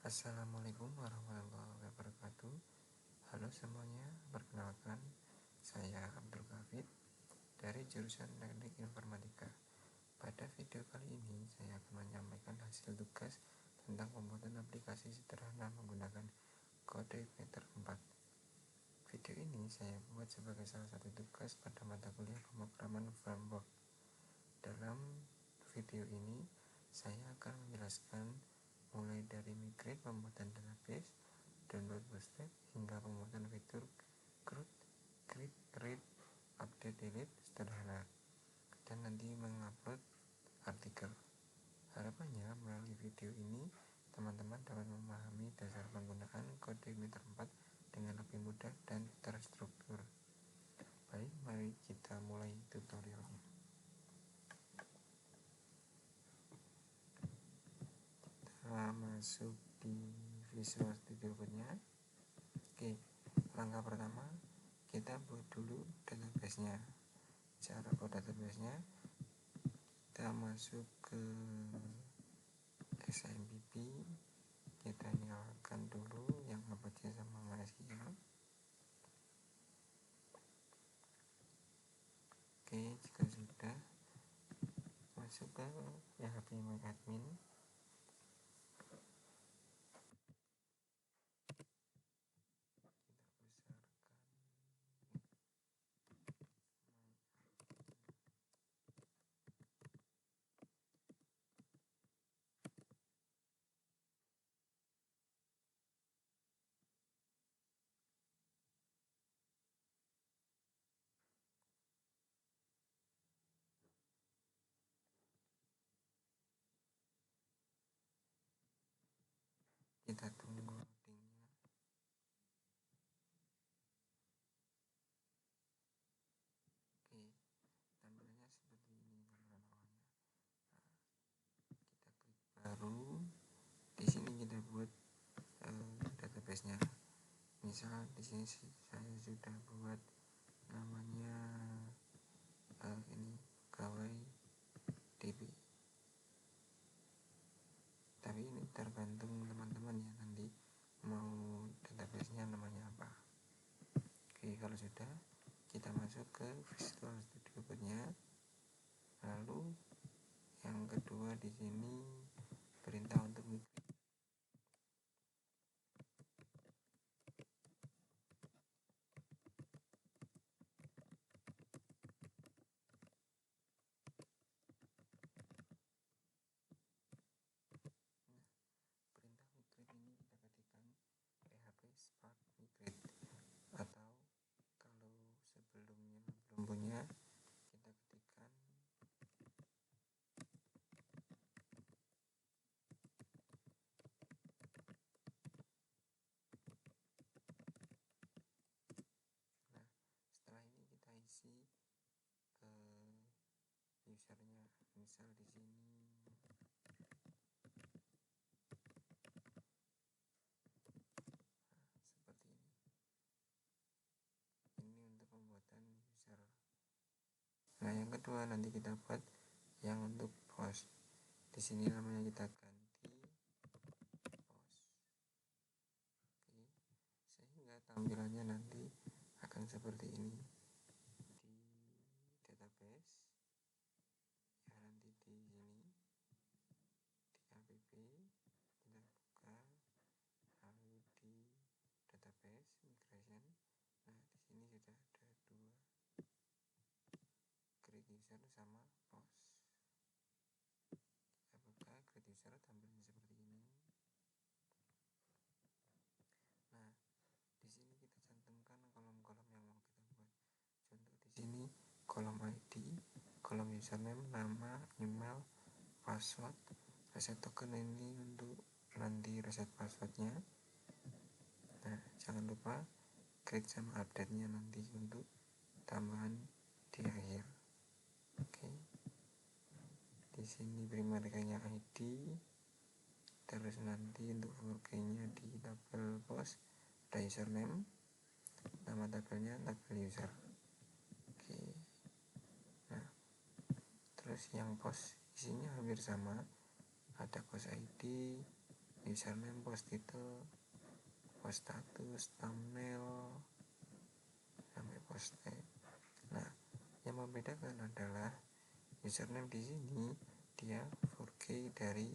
Assalamualaikum warahmatullahi wabarakatuh. Halo semuanya, perkenalkan saya Abdul Kafid dari jurusan Teknik Informatika. Pada video kali ini saya akan menyampaikan hasil tugas tentang pembuatan aplikasi sederhana menggunakan kode meter 4. Video ini saya buat sebagai salah satu tugas pada mata kuliah pemrograman framework. Dalam video ini saya akan menjelaskan mulai dari migrate pembuatan database, download bootstrap, hingga pembuatan fitur create, read, update, delete sederhana, dan nanti mengupload artikel. Harapannya melalui video ini teman-teman dapat memahami dasar penggunaan kode meter 4 dengan lebih mudah dan terstruktur. Baik, mari kita mulai tutorialnya. Kita masuk di Visual Studio Code-nya. Oke, langkah pertama kita buat dulu database-nya. Cara buat database-nya, kita masuk ke SMPP, kita nyalakan dulu yang Apache sama MySQL. Oke, jika sudah, masuk ke PHP My Admin. Kita besarkan kita tunggu loadingnya. Oke, tampilannya seperti ini tampilan awalnya. Nah, kita klik baru. Di sini kita buat database-nya. Misal di sini saya sudah buat namanya ini pegawai DB. Tapi ini tergantung teman-teman ya, nanti mau database-nya namanya apa. Oke, kalau sudah, kita masuk ke Visual Studio Code-nya. Lalu yang kedua di sini perintah untuk migrate. Nah, perintah migrate ini kita ketikkan php spark migrate, atau kalau sebelumnya belum punya, kita ketikkan nah setelah ini kita isi usernya. Misal di sini seperti ini untuk pembuatan user. Nah, yang kedua nanti kita buat yang untuk post. Di sini namanya kita ganti post. Oke, sehingga tampilannya nanti akan seperti ini di database. Ya, nanti di sini di app kita buka, lalu di database migration. Nah, di sini sudah ada dua, create user sama post. Kita buka create user, tampilannya seperti ini. Nah, di sini kita cantumkan kolom-kolom yang mau kita buat. Contoh di sini kolom ID, kolom username, nama, email, password, reset token ini untuk nanti reset passwordnya. Nah, jangan lupa create sama update-nya nanti untuk tambahan di akhir. Oke. Di sini primary key-nya ID, terus nanti untuk for key-nya di tabel post ada username, nama tabelnya tabel user. Oke. Nah, terus yang post isinya hampir sama, ada post ID, username, post title, post status, thumbnail, sampai post tag. Nah, yang membedakan adalah username di sini dia 4K dari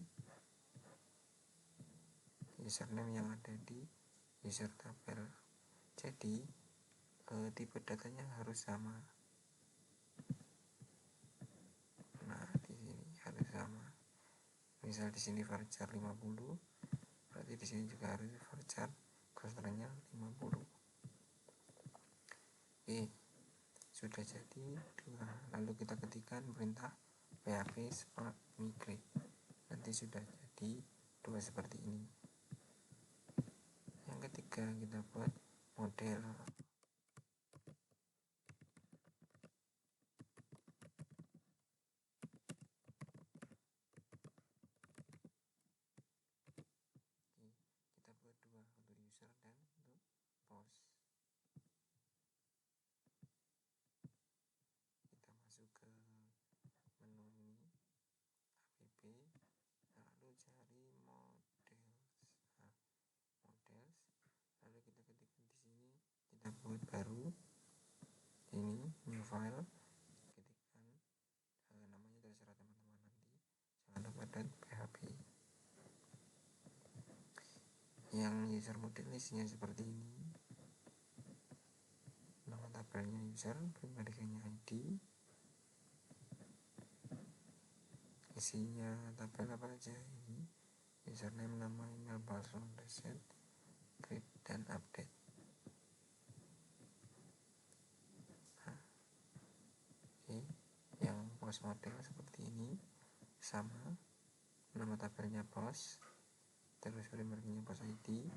username yang ada di user tabel. Jadi tipe datanya harus sama. Nah, di sini harus sama. Misal di sini varchar 50, berarti di sini juga harus varchar clusternya 50. Oke, sudah jadi 2. Lalu kita ketikkan perintah php spark migrate. Nanti sudah jadi 2 seperti ini. Yang ketiga, kita buat model. Kita buat 2 untuk user dan untuk post. Kita masuk ke menu ini, app, lalu cari models. Nah, models, lalu kita ketikkan di sini, kita buat baru ini new file, ketikkan namanya terserah teman-teman, nanti jangan lupa .php. Yang user model isinya seperti ini, nama tabelnya user, pribadinya ID, isinya tabel apa aja ini, username, nama, email, password, reset, create, dan update. Nah, oke. Yang post model seperti ini, sama, nama tabelnya post, terus primernya post ID,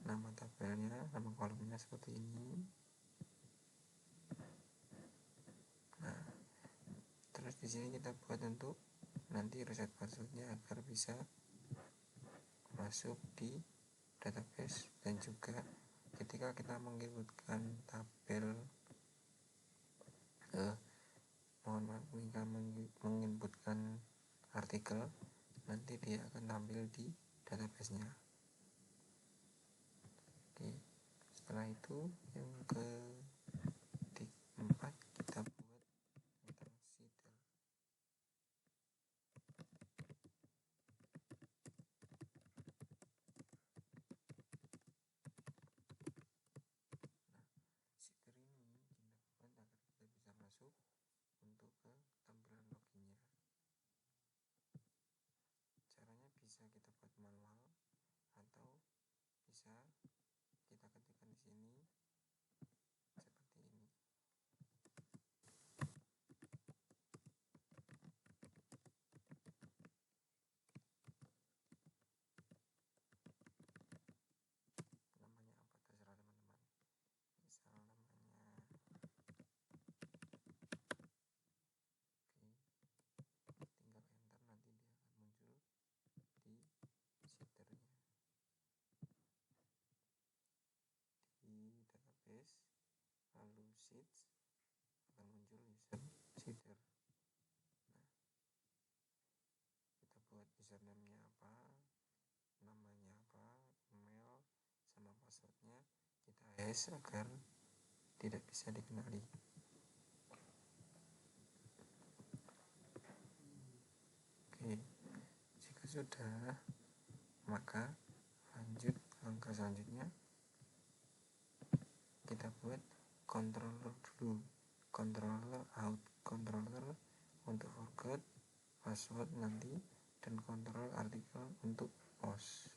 nama tabelnya, nama kolomnya seperti ini. Nah, terus di sini kita buat untuk nanti reset passwordnya agar bisa masuk di database, dan juga ketika kita menginputkan tabel ketika menginputkan artikel, nanti dia akan tampil di database-nya. Oke, setelah itu yang keempat, kita buat tentang seeder. Nah, seeder ini kita buat agar kita bisa masuk untuk ke tampilan loginnya. Caranya bisa kita buat manual atau bisa kita ketikkan di sini seperti ini. Namanya apa terserah teman-teman. Misal namanya tinggal enter, nanti dia akan muncul di seedernya. Di database lalu sheets akan muncul user seeder. Nah, kita buat username-nya apa, namanya apa, email sama passwordnya kita hash agar tidak bisa dikenali. Oke, jika sudah, maka lanjut langkah selanjutnya, kita buat controller dulu, controller out, controller untuk forgot password nanti, dan control artikel untuk post.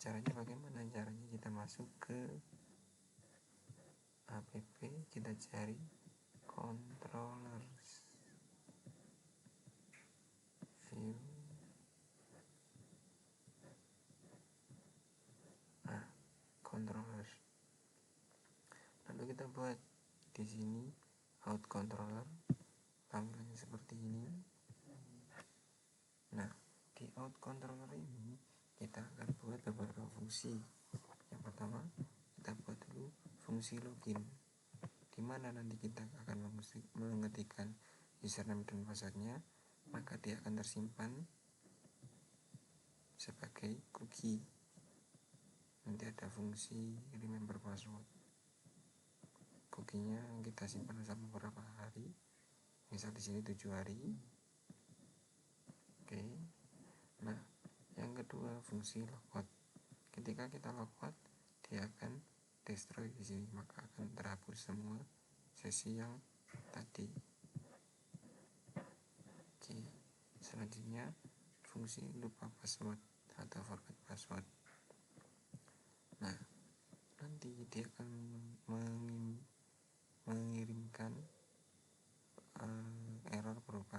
Caranya bagaimana? Caranya kita masuk ke app, kita cari controllers, view, controllers. Lalu kita buat di sini out controller, tampilannya seperti ini. Nah, di out controller ini kita akan buat beberapa fungsi. Yang pertama, kita buat dulu fungsi login, di mana nanti kita akan mengetikkan username dan passwordnya, maka dia akan tersimpan sebagai cookie. Nanti ada fungsi remember password. Cookie-nya kita simpan selama beberapa hari. Misal di sini 7 hari. Oke. Nah, yang kedua fungsi logout. Ketika kita logout, dia akan destroy di sini, maka akan terhapus semua sesi yang tadi. Oke. Selanjutnya fungsi lupa password atau forget password. Nah, nanti dia akan mengirimkan error berupa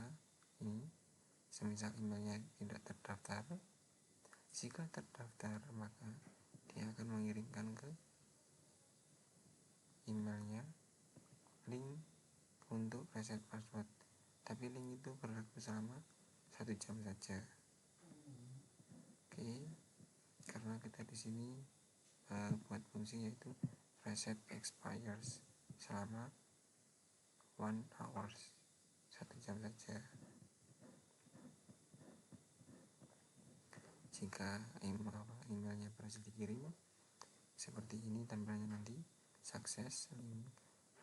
ini, semisal emailnya tidak terdaftar. Jika terdaftar, maka dia akan mengirimkan ke emailnya link untuk reset password, tapi link itu berlaku selama 1 jam saja. Oke, karena kita di sini buat fungsi yaitu reset expires selama 1 hours, 1 jam saja. Jika emailnya berhasil dikirim, seperti ini tampilannya nanti, sukses, link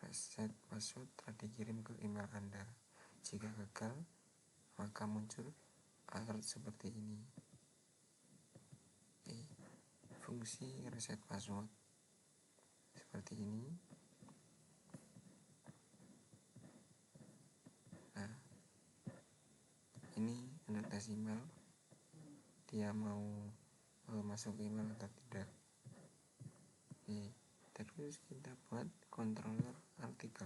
reset password telah dikirim ke email Anda. Jika gagal, maka muncul alert seperti ini. Oke. Fungsi reset password seperti ini. Nah, ini untuk tes email, dia mau masuk ke email atau tidak. Oke. Terus kita buat controller artikel.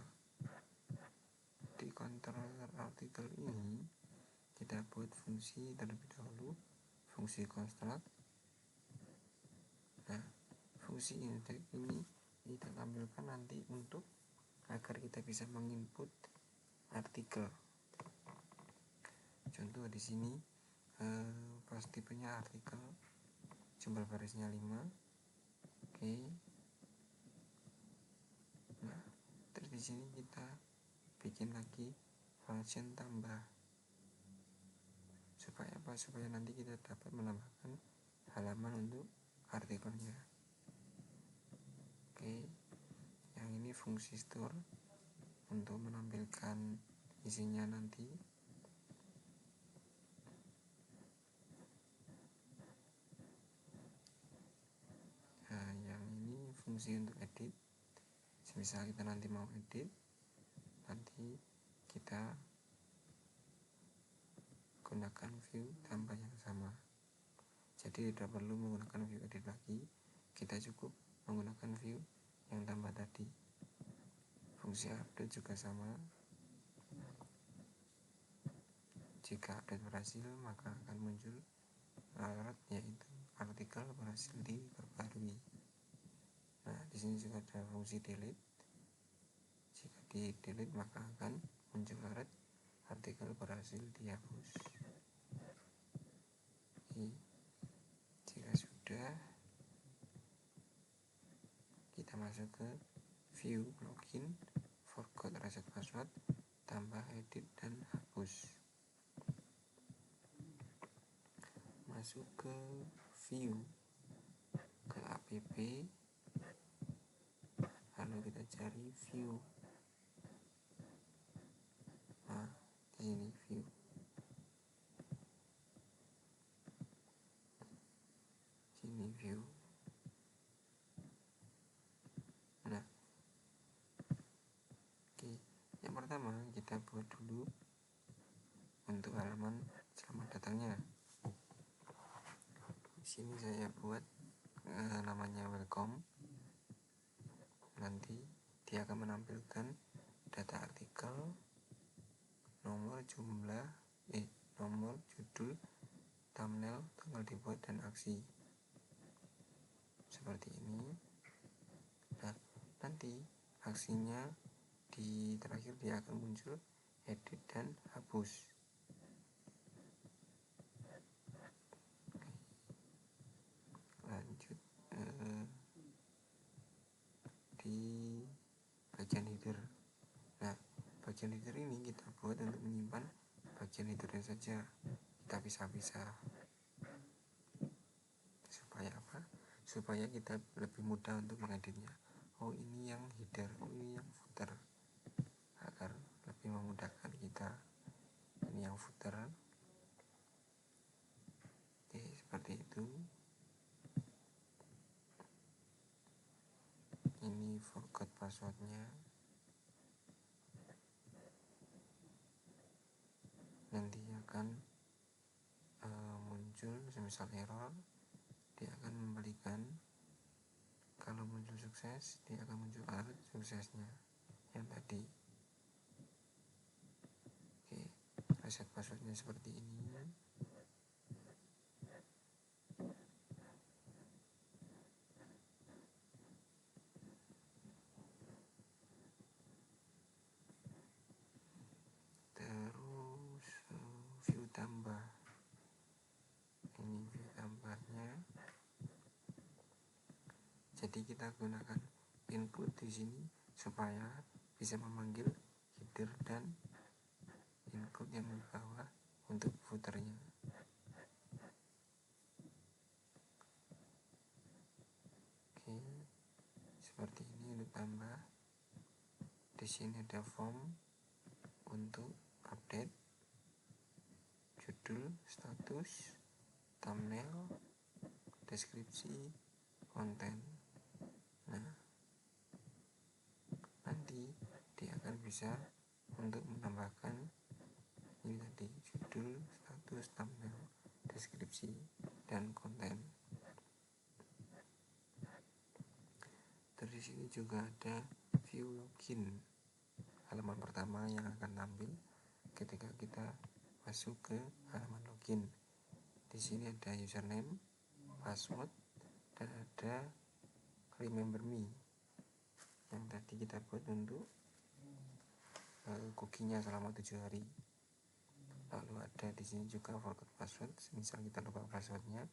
Di controller artikel ini kita buat fungsi terlebih dahulu, fungsi construct. Nah, fungsi index ini kita tampilkan nanti untuk agar kita bisa menginput artikel. Contoh di sini pas tipenya artikel, jumlah barisnya 5. Oke. Nah, terus di sini kita bikin lagi function tambah. Supaya apa? Supaya nanti kita dapat menambahkan halaman untuk artikelnya. Oke. Yang ini fungsi store untuk menampilkan isinya nanti. Nah, yang ini fungsi untuk edit. Misal kita nanti mau edit, nanti kita gunakan view tambah yang sama. Jadi tidak perlu menggunakan view edit lagi, kita cukup menggunakan view yang tambah tadi. Fungsi update juga sama. Jika update berhasil, maka akan muncul alert yaitu artikel berhasil diperbarui. Nah, di sini juga ada fungsi delete. Jika di delete maka akan muncul alert artikel berhasil dihapus. Jika sudah, kita masuk ke view login, forgot reset password, tambah edit dan hapus. Masuk ke view, ke app, lalu kita cari view. Nah, di sini view. Sini view. Nah, oke. Yang pertama kita buat dulu untuk halaman selamat datangnya. Di sini saya buat namanya welcome. Nanti dia akan menampilkan data artikel, nomor judul, thumbnail, tanggal dibuat dan aksi. Seperti ini. Nah, nanti aksinya di terakhir dia akan muncul edit dan hapus. Lanjut di bagian header. Nah, bagian header ini kita buat untuk menyimpan bagian headernya saja, kita pisah-pisah. supaya kita lebih mudah untuk mengeditnya. Oh, ini yang header, oh ini yang footer, agar lebih memudahkan kita. Ini yang footer. Oke, seperti itu. Ini forgot passwordnya. Nanti akan muncul semisal error, dia akan membalikan. Kalau muncul sukses, dia akan muncul alert suksesnya yang tadi. Oke, reset passwordnya seperti ini. Terus view tambah. Ini view tambahnya. Jadi kita gunakan include di sini supaya bisa memanggil header dan include yang di bawah untuk footernya. Oke, seperti ini untuk tambah. Di sini ada form untuk update, judul, status, thumbnail, deskripsi, konten. Nah, nanti dia akan bisa untuk menambahkan ini tadi, judul, status, thumbnail, deskripsi, dan konten. Terus di sini juga ada view login, halaman pertama yang akan tampil ketika kita masuk ke halaman login. Di sini ada username, password, dan ada remember me yang tadi kita buat untuk cookie-nya selama 7 hari. Lalu ada di sini juga forgot password. Misal kita lupa passwordnya,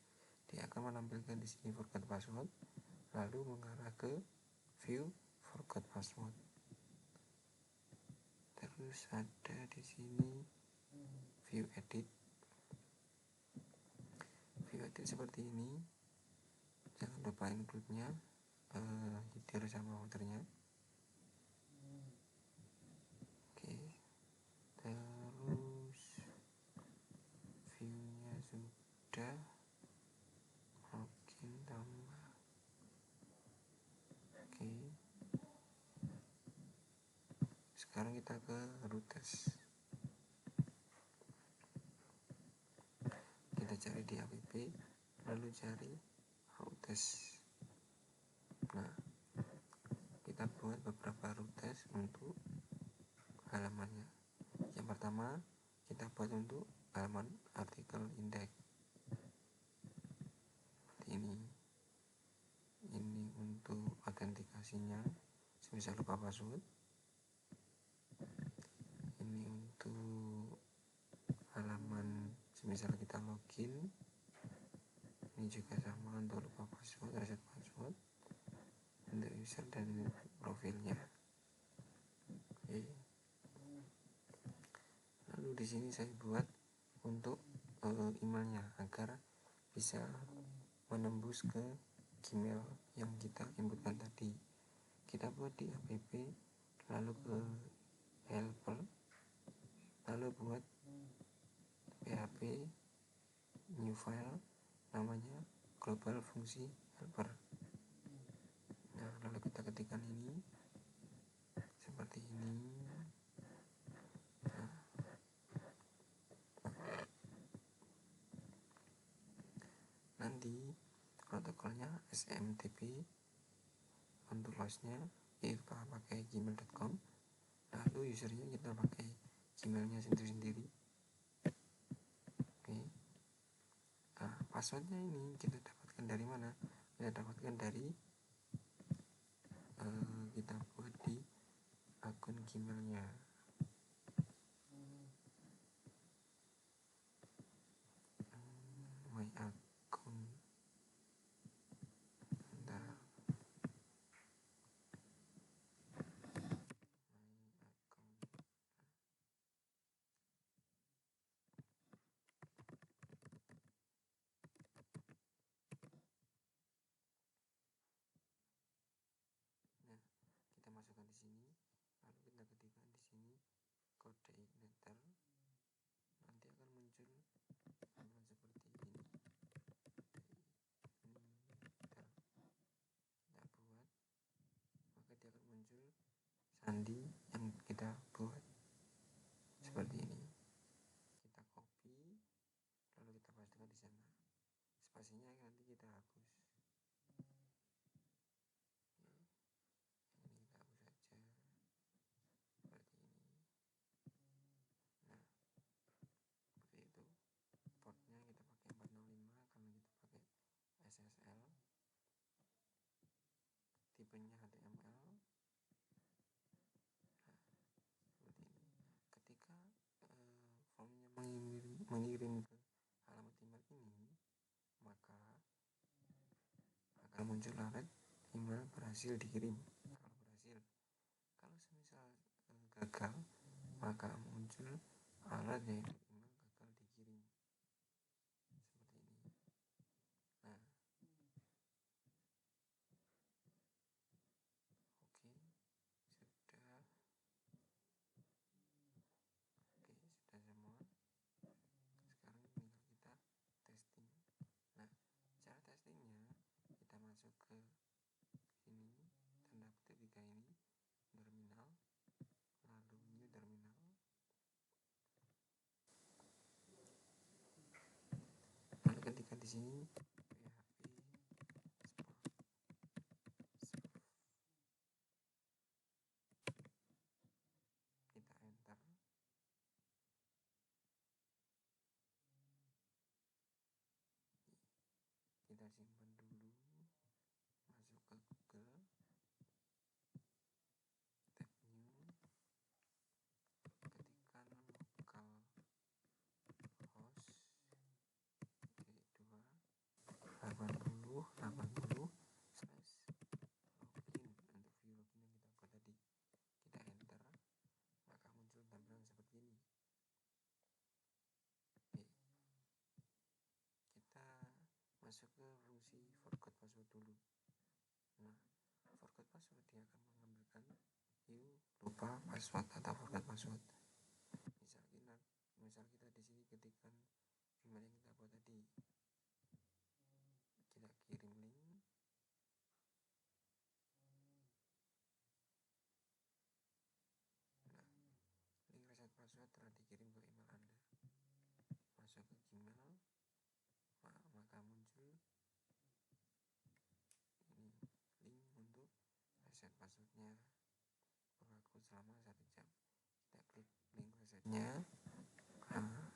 dia akan menampilkan di sini forgot password, lalu mengarah ke view forgot password. Terus ada di sini view edit. View edit seperti ini. Jangan lupa include-nya, header sama footer-nya. Oke, terus view-nya sudah. Login tambah. Oke, sekarang kita ke routes. Kita cari di app, lalu cari routes. Nah, kita buat beberapa routes untuk halamannya. Yang pertama, kita buat untuk halaman artikel indeks. Seperti ini. Ini untuk autentikasinya, semisal lupa password. Ini untuk halaman semisal kita login. Ini juga sama untuk lupa password, reset password, untuk user dan profilnya. Oke. Lalu di sini saya buat untuk emailnya agar bisa menembus ke Gmail yang kita inputkan tadi. Kita buat di app, lalu ke helper, lalu buat php new file namanya global fungsi helper. Nah, lalu kita ketikkan ini seperti ini. Nah, nanti protokolnya SMTP, untuk hostnya kita pakai gmail.com, lalu usernya kita pakai gmailnya sendiri-sendiri. Oke. Nah, passwordnya ini kita dapatkan dari mana? Kita dapatkan dari kita buat di akun gmailnya. My account. Bentar. di sini, lalu kita ketikkan di sini kode igniter, nanti akan muncul halaman seperti ini. Igniter kita buat, maka dia akan muncul sandi yang kita buat seperti ini. Kita copy, lalu kita pastikan di sana. Spasinya nanti kita hapus. Ini kita hapus saja seperti ini. Nah, seperti itu. Portnya kita pakai 405 karena kita pakai SSL. Tipenya HTML. Nah, seperti ini. Ketika formnya mengirim ke alamat email ini, maka akan muncul alert email berhasil dikirim. Kalau berhasil, kalau semisal gagal, maka muncul alert yaitu email gagal dikirim seperti ini. Nah, oke, sudah semua. Sekarang tinggal kita testing. Nah, cara testingnya kita masuk ke sini, tanda petik 3 ini, terminal, lalu new terminal. Lalu ketika di sini PHP Sport kita enter. Kita simpan dulu, masuk ke Google, tab new, ketikkan localhost 2 80 /login untuk view login yang kita buat tadi. Kita enter, maka muncul tampilan seperti ini. Oke, kita masuk ke fungsi forgot password dulu. Nah, forgot password dia akan mengambilkan view lupa password atau forgot password. Misal kita di sini ketikkan email yang kita buat tadi, kita kirim link. Nah, link reset password telah dikirim ke email Anda. Masuk ke Gmail, maka muncul ini link untuk reset passwordnya, berlaku selama 1 jam. Kita klik link resetnya. Nah,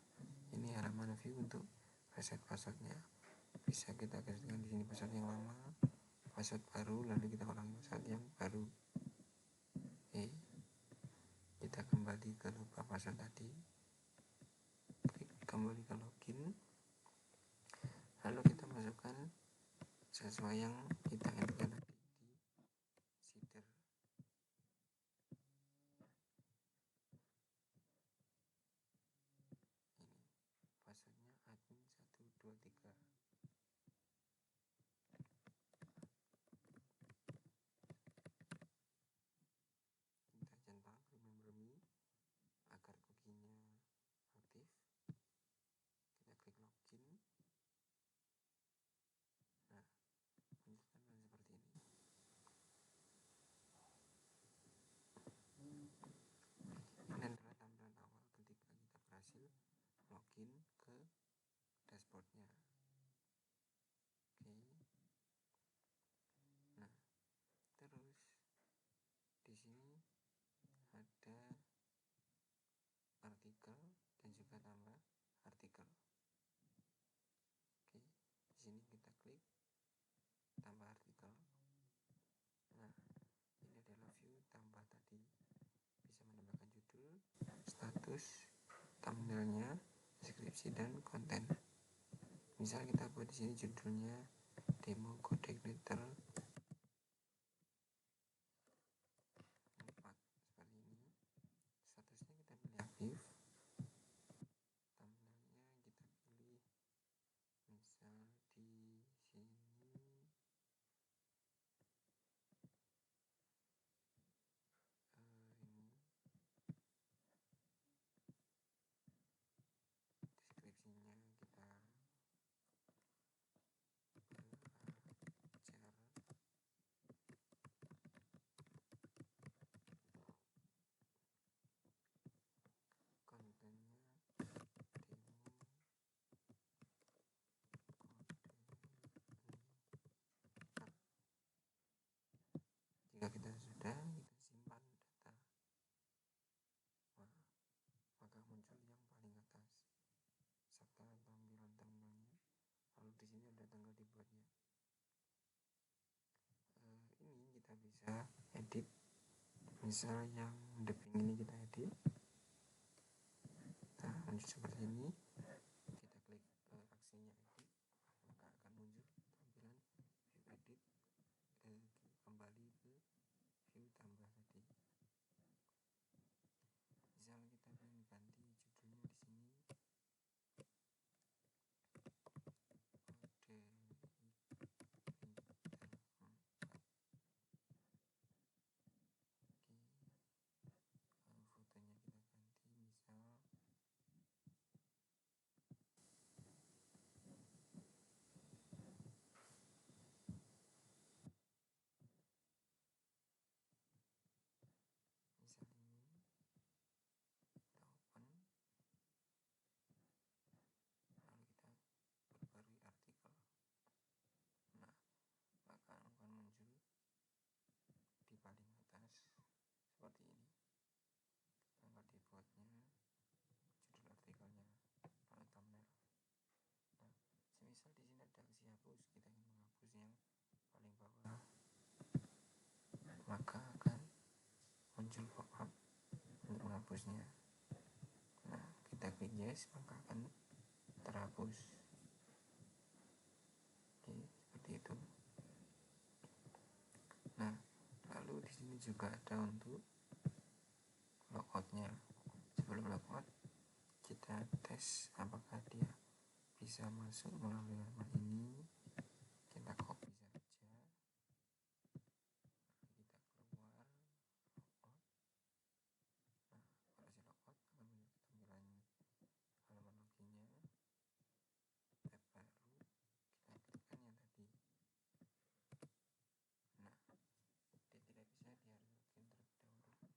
ini halaman view untuk reset passwordnya. Bisa kita kasihkan di sini password yang lama, password baru, lalu kita ulangi password yang baru. Oke, kita kembali ke lupa password tadi, klik kembali ke login, lalu kita masukkan sesuai yang kita inputkan tadi di Seeder. Ini passwordnya admin 123. Kita centang remember me agar cookie-nya aktif. Kita klik login. Nah, muncul tampilan seperti ini. Ini adalah tampilan awal ketika kita berhasil login ke dashboardnya. Oke. Nah, terus di sini ada artikel dan juga tambah artikel. Oke, di sini kita klik tambah artikel. Nah, ini adalah view tambah tadi. Bisa menambahkan judul, status, thumbnailnya, deskripsi, dan konten. Misal kita buat di sini judulnya demo kode igniter 4 seperti ini. Statusnya kita pilih aktif. Thumbnailnya kita pilih misal di sini kita bisa edit. Misal yang deping ini kita edit. Nah, lanjut seperti ini. Kita klik aksinya edit, maka akan muncul tampilan view edit. Kembali ke view tambah tadi. Misal kita ingin ganti judulnya di sini kode fotonya kita ganti, misal ini kita open, lalu kita perbarui artikel. Nah, maka akan muncul di paling atas seperti ini tanggal dibuatnya, judul artikelnya, lalu thumbnail. Nah, semisal di sini ada aksi hapus, kita ingin menghapus yang paling bawah, maka akan muncul pop-up untuk menghapusnya. Nah, kita klik yes, maka akan terhapus. Oke, seperti itu. Nah, lalu di sini juga ada untuk logoutnya. Sebelum logout, kita tes apakah dia bisa masuk melalui halaman ini. Kita copy saja, kita keluar logout. Nah, kalau si logout akan muncul tampilan halaman loginnya. Tab baru, kita klikkan yang tadi. Nah, dia tidak bisa, dia harus login terlebih dahulu.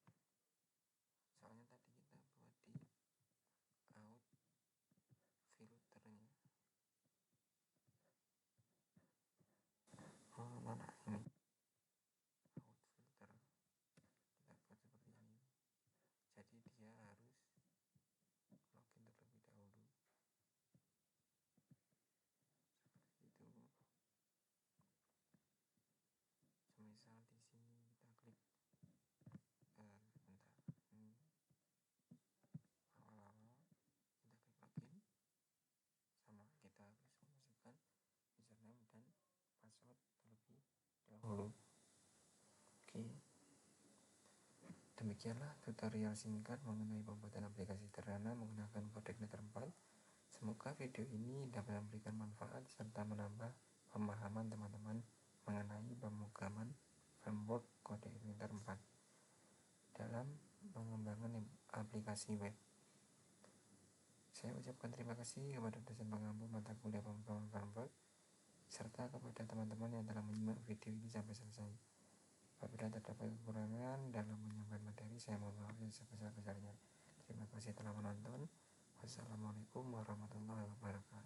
Soalnya tadi kita buat di out filternya. Mana ini out filter, kita buat seperti ini. Jadi dia harus login terlebih dahulu. Seperti itu. Semisal di sini kita klik ini awal-awal, kita klik login, sama kita harus memasukkan username dan password terlebih dahulu. Oke, demikianlah tutorial singkat mengenai pembuatan aplikasi sederhana menggunakan CodeIgniter 4. Semoga video ini dapat memberikan manfaat serta menambah pemahaman teman-teman mengenai pemrograman framework CodeIgniter 4 dalam pengembangan aplikasi web. Saya ucapkan terima kasih kepada dosen pengampu mata kuliah pemrograman framework serta kepada teman-teman yang telah menyimak video ini sampai selesai. Apabila terdapat kekurangan dalam menyampaikan materi, saya mohon maaf yang sebesar-besarnya. Terima kasih telah menonton. Wassalamualaikum warahmatullahi wabarakatuh.